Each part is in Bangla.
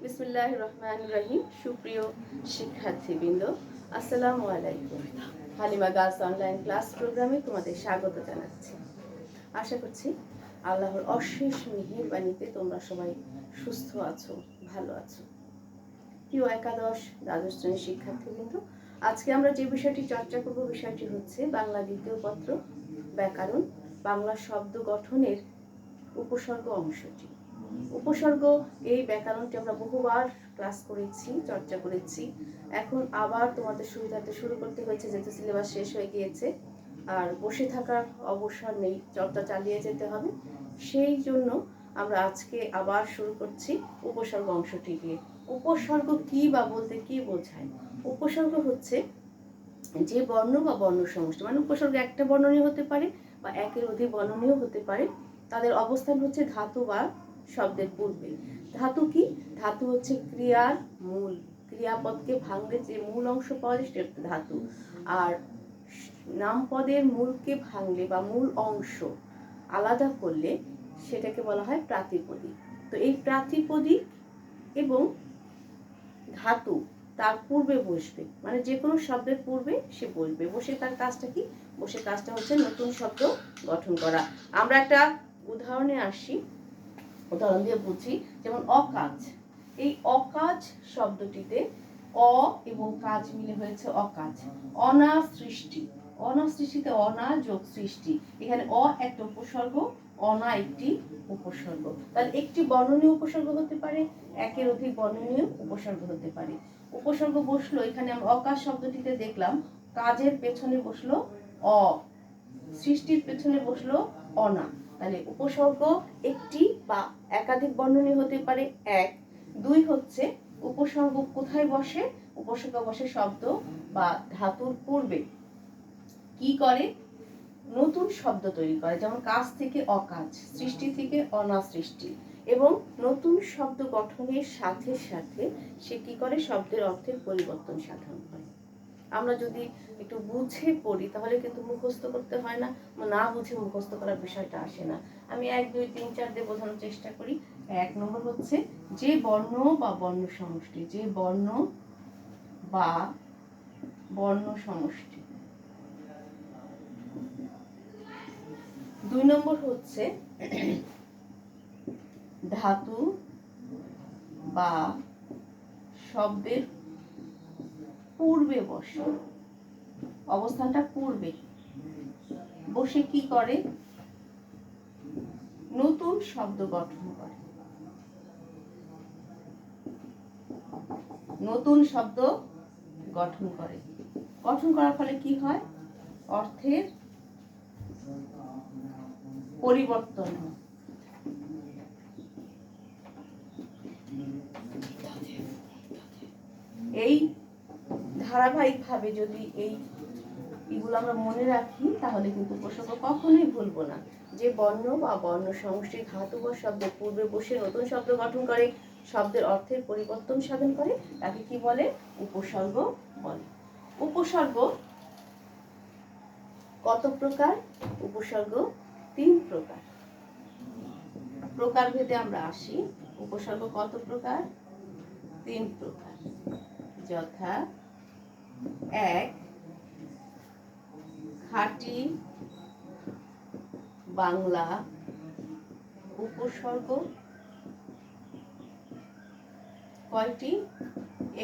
বিসমিল্লাহির রহমানির রহিম। সুপ্রিয় শিক্ষার্থীবৃন্দ, আসসালামু আলাইকুম। হালিমা গার্লস অনলাইন ক্লাস প্রোগ্রামে তোমাদের স্বাগত জানাচ্ছি। আশা করছি আল্লাহর অশেষ মেহেরবানিতে তোমরা সবাই সুস্থ আছো, ভালো আছো। প্রিয় একাদশ দ্বাদশ শ্রেণীর শিক্ষার্থীবৃন্দ, আজকে আমরা যে বিষয়টি চর্চা করব বিষয়টি হচ্ছে বাংলা দ্বিতীয় পত্র ব্যাকরণ, বাংলা শব্দ গঠনের উপসর্গ অংশটি। উপসর্গ এই ব্যাকরণটি আমরা বহুবার ক্লাস করেছি, চর্চা করেছি। এখন আবার তোমাদের সুবিধাতে শুরু করতে হয়েছে, যেহেতু সিলেবাস শেষ হয়ে গিয়েছে আর বসে থাকার অবসর নেই, চর্চা চালিয়ে যেতে হবে। সেই জন্য আমরা আজকে আবার শুরু করছি উপসর্গ অংশটি দিয়ে। উপসর্গ কি বা বলতে কি বোঝায়? উপসর্গ হচ্ছে যে বর্ণ বা বর্ণ সমষ্টি, মানে উপসর্গ একটা বর্ণ নিয়ে হতে পারে বা একের অধিক বর্ণ নিয়েও হতে পারে। তাদের অবস্থান হচ্ছে ধাতু বা শব্দের পূর্বে। ধাতু কি? ধাতু হচ্ছে ক্রিয়ার মূল, ক্রিয়াপদকে ভাঙলে যে মূল অংশ পাওয়া যায় সেটা ধাতু। আর নামপদের মূলকে ভাঙলে বা মূল অংশ আলাদা করলে সেটাকে বলা হয় প্রাতিপদিক। তো এই প্রাতিপদিক এবং ধাতু তার পূর্বে বসবে, মানে যে কোনো শব্দের পূর্বে সে বসবে। বসে তার কাজটা কি? বসে কাজটা হচ্ছে নতুন শব্দ গঠন করা। আমরা একটা উদাহরণে আসি, উদাহরণ দিয়ে বুঝি। যেমন অকাজ। এই অকাজ শব্দটিতে অ এবং কাজ মিলে হয়েছে অকাজ। অনা সৃষ্টি, অনা সৃষ্টিতে অনা যোগ সৃষ্টি, এখানে অ একটা উপসর্গ, অনা একটি উপসর্গ। তাহলে একটি বর্ণনীয় উপসর্গ হতে পারে, একের অধিক বর্ণনীয় উপসর্গ হতে পারে। উপসর্গ বসলো, এখানে আমরা অকাজ শব্দটিতে দেখলাম কাজের পেছনে বসলো অ, সৃষ্টির পেছনে বসলো অনা। তাহলে উপসর্গ একটি বা একাধিক বর্ণনীয় হতে পারে এক। দুই হচ্ছে উপসর্গ কোথায় বসে? উপসর্গ বসে শব্দ বা ধাতুর পূর্বে। কি করে? নতুন শব্দ তৈরি করে। যেমন কাজ থেকে অকাজ, সৃষ্টি থেকে অনা সৃষ্টি। এবং নতুন শব্দ গঠনের সাথে সাথে সে কি করে? শব্দের অর্থের পরিবর্তন সাধন করে। আমরা যদি একটু বুঝে পড়ি তাহলে কিন্তু মুখস্থ করতে হয় না, না বুঝে মুখস্থ করার বিষয়টা আসে না। আমি 1 2 3 4 দিয়ে বোঝানোর চেষ্টা করি। 1 নম্বর হচ্ছে যে বর্ণ বা বর্ণ সমষ্টি, যে বর্ণ বা বর্ণ সমষ্টি। 2 নম্বর হচ্ছে ধাতু বা শব্দের পূর্বে বসে, অবস্থানটা পূর্বে বসে কি করে? নতুন শব্দ গঠন করে। নতুন শব্দ গঠন করে। গঠন করার ফলে কি হয়? অর্থের পরিবর্তন হয়। এই ধারাবাহিকভাবে যদি এইগুলো আমরা মনে রাখি তাহলে কিন্তু উপসর্গ কখনোই ভুলবো না। যে বর্ণ বা বর্ণ সমষ্টি ধাতু বা শব্দের পূর্বে বসে নতুন শব্দ গঠন করে, শব্দের অর্থের পরিবর্তন সাধন করে, তাকে কি বলে? উপসর্গ বলে। উপসর্গ কত প্রকার? উপসর্গ 3 প্রকার। প্রকারভেদে আমরা আসি। উপসর্গ কত প্রকার? 3 প্রকার। যথা 1 খাঁটি বাংলা উপসর্গ। কয়টি?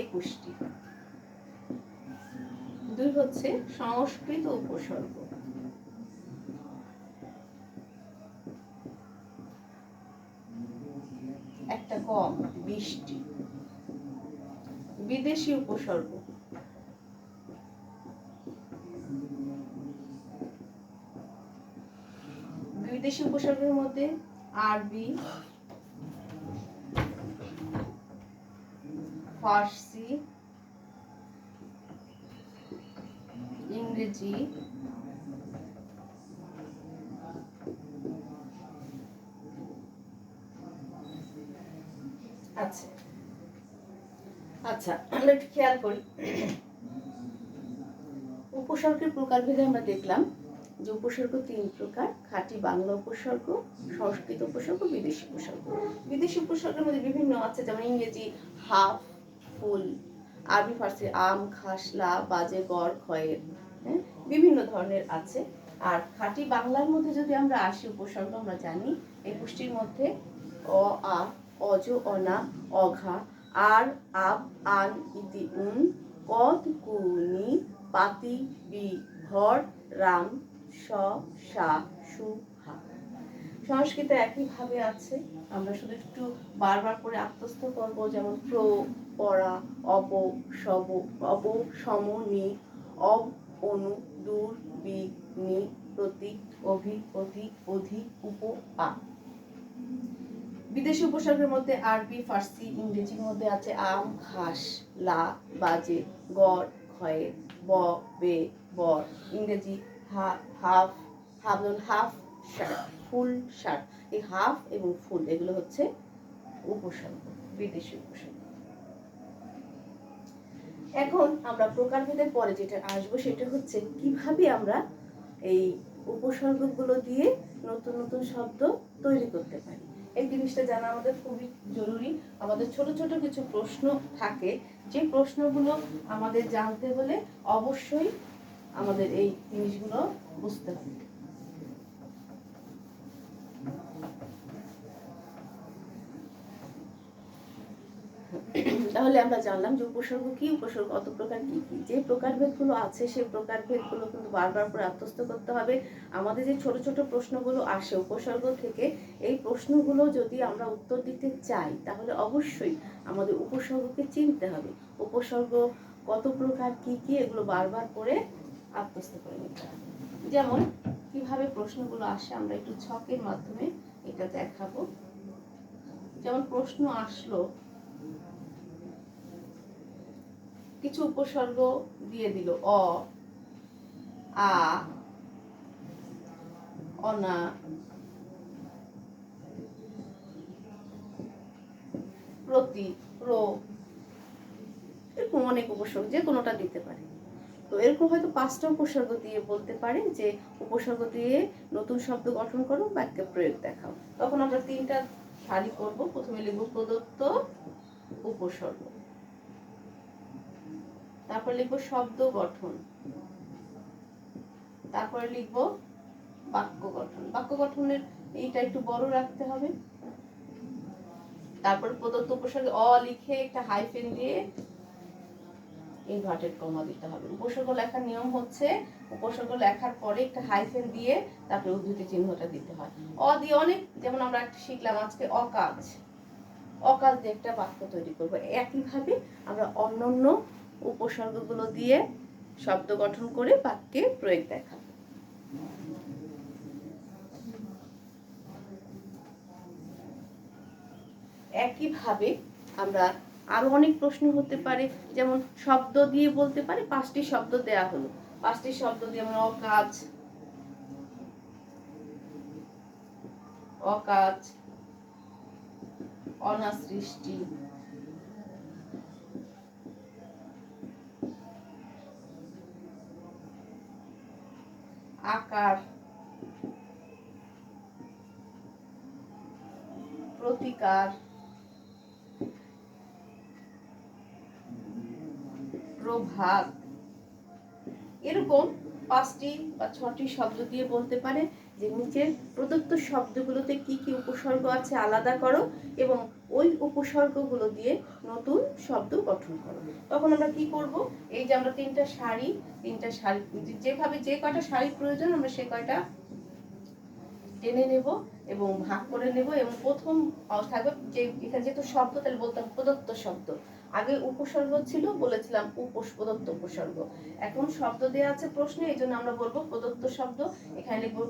21টি। 2 হচ্ছে সংস্কৃত উপসর্গ। একটা কম, 20টি। বিদেশি উপসর্গ। বিদেশি উপসর্গের মধ্যে আরবি, ফার্সি, ইংরেজি, আচ্ছা আমরা একটু খেয়াল করি। উপসর্গের প্রকারভেদে আমরা দেখলাম যে উপসর্গ 3 প্রকার: খাঁটি বাংলা উপসর্গ, সংস্কৃত উপসর্গ, বিদেশি উপসর্গ। বিদেশি উপসর্গের মধ্যে বিভিন্ন আছে, যেমন ইংরেজি হাফ, ফুল, আরবি ফার্সি আম, খাস, লা, বাজে, গড়, খয়ের, হ্যাঁ, বিভিন্ন ধরনের আছে। আর খাঁটি বাংলার মধ্যে যদি আমরা আসি উপসর্গ, আমরা জানি এই পুষ্টির মধ্যে অ, আ, অজ, অনা, অঘা, আর, আব, আন, ইতি, উন, কদ, কুনি, পাতি, বি, ভর, রাম, স, সা, সু, হা। সংস্কৃত একইভাবে আছে, আমরা শুধু একটু বারবার করে আত্মস্থ করব, যেমন প্র, পরা, অপ, সব, অপ, সম, নি, অব, অনু, দূর, বি, নি, প্রতি, অভি, অতি, অধি, উপ, আ। বিদেশি উপসর্গের মধ্যে আরবি, ফার্সি, ইংরেজির মধ্যে আছে আম, ঘাস, লা, বাজে, গড়, খয়ে, ব, বে, বর। ইংরেজি half, half shirt, full shirt. এই হাফ এবং ফুল এগুলো হচ্ছে উপসর্গ, বিদেশি উপসর্গ। এখন আমরা প্রকারভেদের পরে যেটা আসবো সেটা হচ্ছে কিভাবে আমরা এই উপসর্গগুলো দিয়ে নতুন নতুন শব্দ তৈরি করতে পারি। এই জিনিসটা জানা আমাদের খুবই জরুরি। আমাদের ছোট ছোট কিছু প্রশ্ন থাকে, যে প্রশ্নগুলো আমাদের জানতে হলে অবশ্যই আমাদের এই জিনিসগুলো বুঝতে হবে। তাহলে আমরা জানলাম যে উপসর্গ কি, উপসর্গ কত প্রকার, কি কি। যে প্রকারভেদগুলো আছে সেই প্রকারভেদগুলো কিন্তু বারবার করে আত্মস্থ করতে হবে। আমাদের যে ছোট ছোট প্রশ্নগুলো আসে উপসর্গ থেকে, এই প্রশ্নগুলো যদি আমরা উত্তর দিতে চাই তাহলে অবশ্যই আমাদের উপসর্গকে চিনতে হবে। উপসর্গ কত প্রকার, কি কি, এগুলো বারবার করে আত্মস্থ করে নিতে হবে। যেমন কিভাবে প্রশ্নগুলো আসে আমরা একটু ছকের মাধ্যমে এটা দেখাবো। যেমন প্রশ্ন আসলো, কিছু উপসর্গ দিয়ে দিল, অ, আ, অনা, প্রতি, প্র, এরকম অনেক উপসর্গ, যে কোনোটা দিতে পারে। তো এরকম হয়তো 5টা উপসর্গ দিয়ে বলতে পারে যে উপসর্গ দিয়ে নতুন শব্দ গঠন করো, বাক্যে প্রয়োগ দেখাও। তখন আমরা 3টা সারি করব। প্রথমে লিখব প্রদত্ত উপসর্গ, তারপর লিখব শব্দ গঠন, তারপরে লিখব বাক্য গঠন। বাক্য গঠনের এইটা একটু বড় রাখতে হবে। তারপর প্রদত্ত উপসর্গে অ লিখে একটা হাইফেন দিয়ে ইনভার্টেড কমা দিতে হবে। উপসর্গ লেখার নিয়ম হচ্ছে উপসর্গ লেখার পরে একটা হাইফেন দিয়ে তারপরে উদ্ধৃতি চিহ্নটা দিতে হয়। অ দিয়ে অনেক, যেমন আমরা একটা শিখলাম আজকে অকাজ, অকাজ দিয়ে একটা বাক্য তৈরি করব। একইভাবে আমরা অন্যান্য উপসর্গগুলো দিয়ে শব্দ গঠন করে বাক্যে প্রয়োগ দেখাবো। একইভাবে আমরা আরো অনেক প্রশ্ন হতে পারে, যেমন শব্দ দিয়ে বলতে পারে। 5টি শব্দ দেয়া হলো, 5টি শব্দ দিয়ে আমরা অকাজ, অকাজ, অনাসৃষ্টি, আকার, প্রতিকার, প্রভাত, এরকম 5টি বা 6টি শব্দ দিয়ে বলতে পারে যে নিচের প্রদত্ত শব্দগুলোতে কি কি উপসর্গ আছে আলাদা করো এবং ওই উপসর্গগুলো দিয়ে নতুন শব্দ গঠন করো। তখন আমরা কি করব, এই যে আমরা 3টা সারি যেভাবে যে কয়টা সারি প্রয়োজন আমরা সে কয়টা টেনে নেব এবং ভাগ করে নেব। এবং প্রথম থাকবে যে এখানে যেহেতু শব্দ, তাহলে বলতাম প্রদত্ত শব্দ। আগে উপসর্গ ছিল, বলেছিলাম প্রদত্ত উপসর্গ। এখন শব্দ দেওয়া আছে প্রশ্নে, এই জন্য আমরা বলবো প্রদত্ত শব্দ। এখানে লিখবো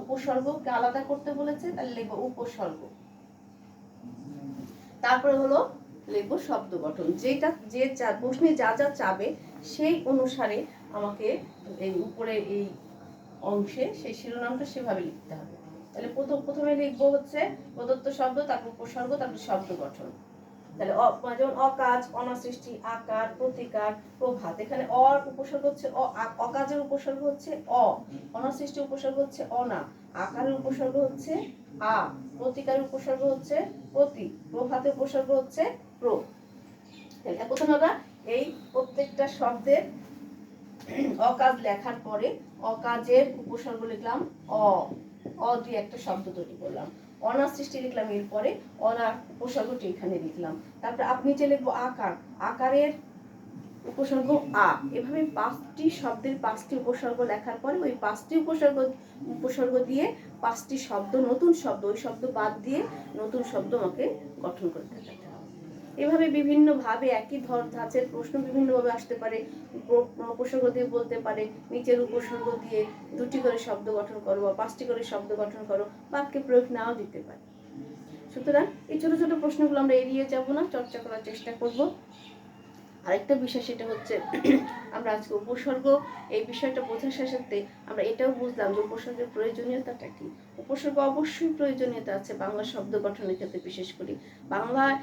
উপসর্গকে আলাদা করতে বলেছে, তাহলে লিখবো উপসর্গ। তারপরে হলো লিখবো শব্দ গঠন। যেটা যে প্রশ্নে যা যা চাবে সেই অনুসারে আমাকে এই উপরে এই অংশে সেই শিরোনামটা সেভাবে লিখতে হবে। তাহলে প্রথমে লিখবো হচ্ছে প্রদত্ত শব্দ, তারপর উপসর্গ, তারপর শব্দ গঠন। তাহলে যেমন অকাজ, অনাসৃষ্টি, আকার, প্রতিকার, প্রভাত। এখানে অর উপসর্গ হচ্ছে অকাজের উপসর্গ হচ্ছে অনাসৃষ্টির উপসর্গ হচ্ছে অনা, আকারের উপসর্গ হচ্ছে আ, প্রতিকারের উপসর্গ হচ্ছে প্রতি, প্রভাতের উপসর্গ হচ্ছে প্র। প্রথমে আমরা এই প্রত্যেকটা শব্দের অকাজ লেখার পরে অকাজের উপসর্গ লিখলাম অ দিয়ে একটা শব্দ তৈরি করলাম। অনাসৃষ্টি লিখলাম, এরপরে অনার উপসর্গটি এখানে লিখলাম। তারপরে আপনি যে লিখবো আকার, আকারের উপসর্গ আ। এভাবে 5টি শব্দের 5টি উপসর্গ লেখার পরে ওই 5টি উপসর্গ দিয়ে 5টি শব্দ, নতুন শব্দ, ওই শব্দ বাদ দিয়ে নতুন শব্দ আমাকে গঠন করে দেখাতে হবে। এভাবে বিভিন্নভাবে একই ধাঁচের প্রশ্ন বিভিন্নভাবে আসতে পারে। উপসর্গ দিয়ে বলতে পারে নিচের উপসর্গ দিয়ে 2টি করে শব্দ গঠন করো বা 5টি করে শব্দ গঠন করো, বাক্যে প্রয়োগ নাও দিতে পারে। সুতরাং এই ছোট ছোট প্রশ্নগুলো আমরা এড়িয়ে যাব না, চর্চা করার চেষ্টা করব। আরেকটা বিষয় সেটা হচ্ছে আমরা আজকে উপসর্গ এই বিষয়টা বোঝার সাথে আমরা এটাও বুঝলাম যে উপসর্গের প্রয়োজনীয়তাটা কি। উপসর্গ অবশ্যই প্রয়োজনীয়তা আছে বাংলা শব্দ গঠনের ক্ষেত্রে। বিশেষ করে বাংলায়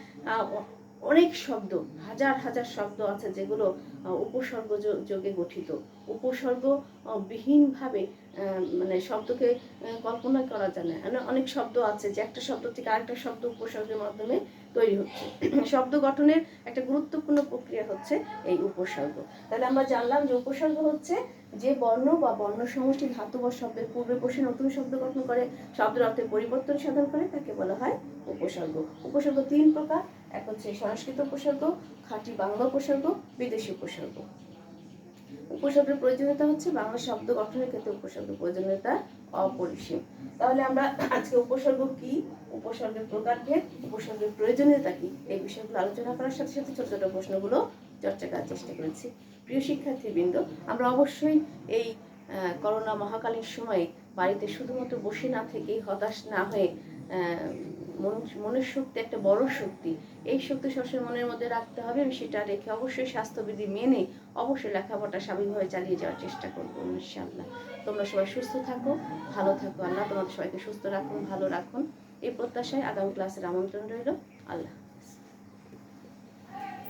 অনেক শব্দ, হাজার হাজার শব্দ আছে যেগুলো উপসর্গ যোগে গঠিত। উপসর্গ বিহীনভাবে মানে শব্দকে কল্পনা করা যায় না। অনেক শব্দ আছে যে একটা শব্দ থেকে আরেকটা শব্দ উপসর্গের মাধ্যমে তৈরি হচ্ছে। শব্দ গঠনের একটা গুরুত্বপূর্ণ প্রক্রিয়া হচ্ছে এই উপসর্গ। তাহলে আমরা জানলাম যে উপসর্গ হচ্ছে যে বর্ণ বা বর্ণ সমষ্টি ধাতু বা শব্দের পূর্বে বসে নতুন শব্দ গঠন করে, শব্দের অর্থে পরিবর্তন সাধন করে, তাকে বলা হয় উপসর্গ। উপসর্গ 3 প্রকার। এক হচ্ছে সংস্কৃত উপসর্গ, খাঁটি বাংলা উপসর্গ, বিদেশি উপসর্গ। উপসর্গের প্রয়োজনীয়তা হচ্ছে বাংলা শব্দ গঠনের ক্ষেত্রে উপসর্গের প্রয়োজনীয়তা অপরিসীম। তাহলে আমরা আজকে উপসর্গ কি, উপসর্গের প্রকারভেদ, উপসর্গের প্রয়োজনীয়তা কি, এই বিষয়গুলো আলোচনা করার সাথে সাথে ছোট ছোট প্রশ্নগুলো চর্চা করার চেষ্টা করেছি। প্রিয় শিক্ষার্থীবৃন্দ, আমরা অবশ্যই এই করোনা মহাকালীন সময়ে বাড়িতে শুধুমাত্র বসে না থেকে হতাশ না হয়ে, মনের শক্তি একটা বড় শক্তি, এই শক্তি সবসময় মনের মধ্যে রাখতে হবে। আমি সেটা রেখে অবশ্যই স্বাস্থ্যবিধি মেনে অবশ্যই লেখাপড়া স্বাভাবিকভাবে চালিয়ে যাওয়ার চেষ্টা করবো ইনশাআল্লাহ। তোমরা সবাই সুস্থ থাকো, ভালো থাকো। আল্লাহ তোমাদের সবাইকে সুস্থ রাখুন, ভালো রাখুন, এই প্রত্যাশায় আগামী ক্লাসের আমন্ত্রণ রইল। আল্লাহ।